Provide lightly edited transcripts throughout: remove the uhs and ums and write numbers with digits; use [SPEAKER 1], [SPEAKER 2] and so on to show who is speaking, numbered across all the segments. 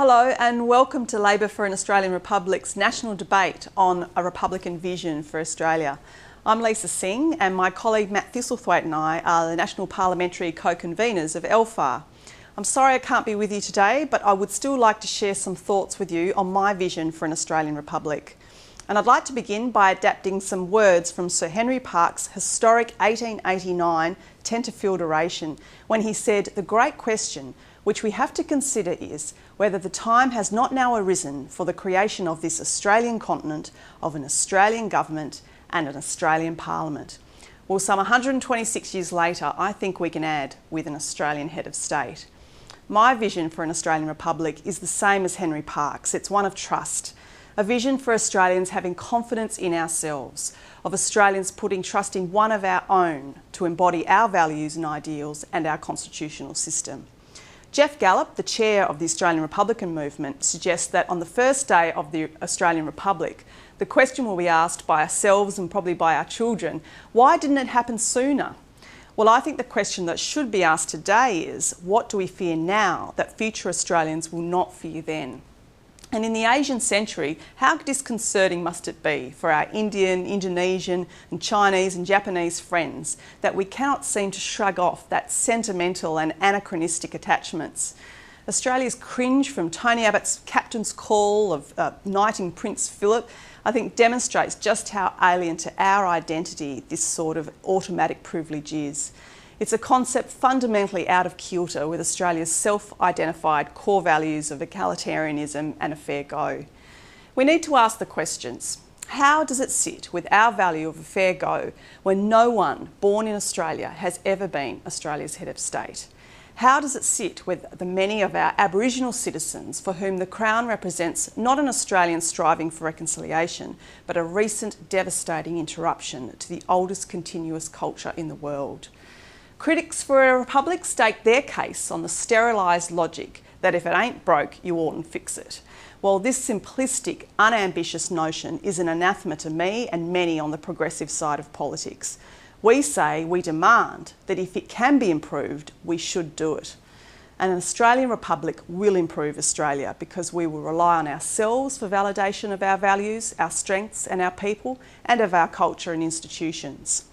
[SPEAKER 1] Hello and welcome to Labor for an Australian Republic's national debate on a Republican vision for Australia. I'm Lisa Singh and my colleague Matt Thistlethwaite and I are the National Parliamentary Co-Conveners of LFAR. I'm sorry I can't be with you today, but I would still like to share some thoughts with you on my vision for an Australian Republic. And I'd like to begin by adapting some words from Sir Henry Parkes' historic 1889 Tenterfield oration when he said, "The great question which we have to consider is whether the time has not now arisen for the creation of this Australian continent, of an Australian government and an Australian parliament." Well, some 126 years later, I think we can add with an Australian head of state. My vision for an Australian Republic is the same as Henry Parkes'. It's one of trust. A vision for Australians having confidence in ourselves, of Australians putting trust in one of our own to embody our values and ideals and our constitutional system. Geoff Gallop, the chair of the Australian Republican movement, suggests that on the first day of the Australian Republic, the question will be asked by ourselves and probably by our children, why didn't it happen sooner? Well, I think the question that should be asked today is, what do we fear now that future Australians will not fear then? And in the Asian century, how disconcerting must it be for our Indian, Indonesian and Chinese and Japanese friends that we cannot seem to shrug off that sentimental and anachronistic attachments? Australia's cringe from Tony Abbott's captain's call of knighting Prince Philip, I think demonstrates just how alien to our identity this sort of automatic privilege is. It's a concept fundamentally out of kilter with Australia's self-identified core values of egalitarianism and a fair go. We need to ask the questions. How does it sit with our value of a fair go when no one born in Australia has ever been Australia's head of state? How does it sit with the many of our Aboriginal citizens for whom the Crown represents not an Australian striving for reconciliation, but a recent devastating interruption to the oldest continuous culture in the world? Critics for a republic stake their case on the sterilised logic that if it ain't broke, you oughtn't fix it. Well, this simplistic, unambitious notion is an anathema to me and many on the progressive side of politics. We demand that if it can be improved, we should do it. And an Australian republic will improve Australia because we will rely on ourselves for validation of our values, our strengths and our people, and of our culture and institutions.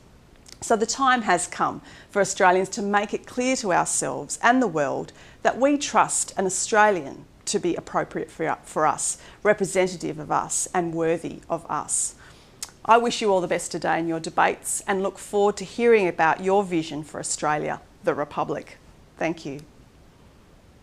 [SPEAKER 1] So the time has come for Australians to make it clear to ourselves and the world that we trust an Australian to be appropriate for us, representative of us and worthy of us. I wish you all the best today in your debates and look forward to hearing about your vision for Australia, the Republic. Thank you.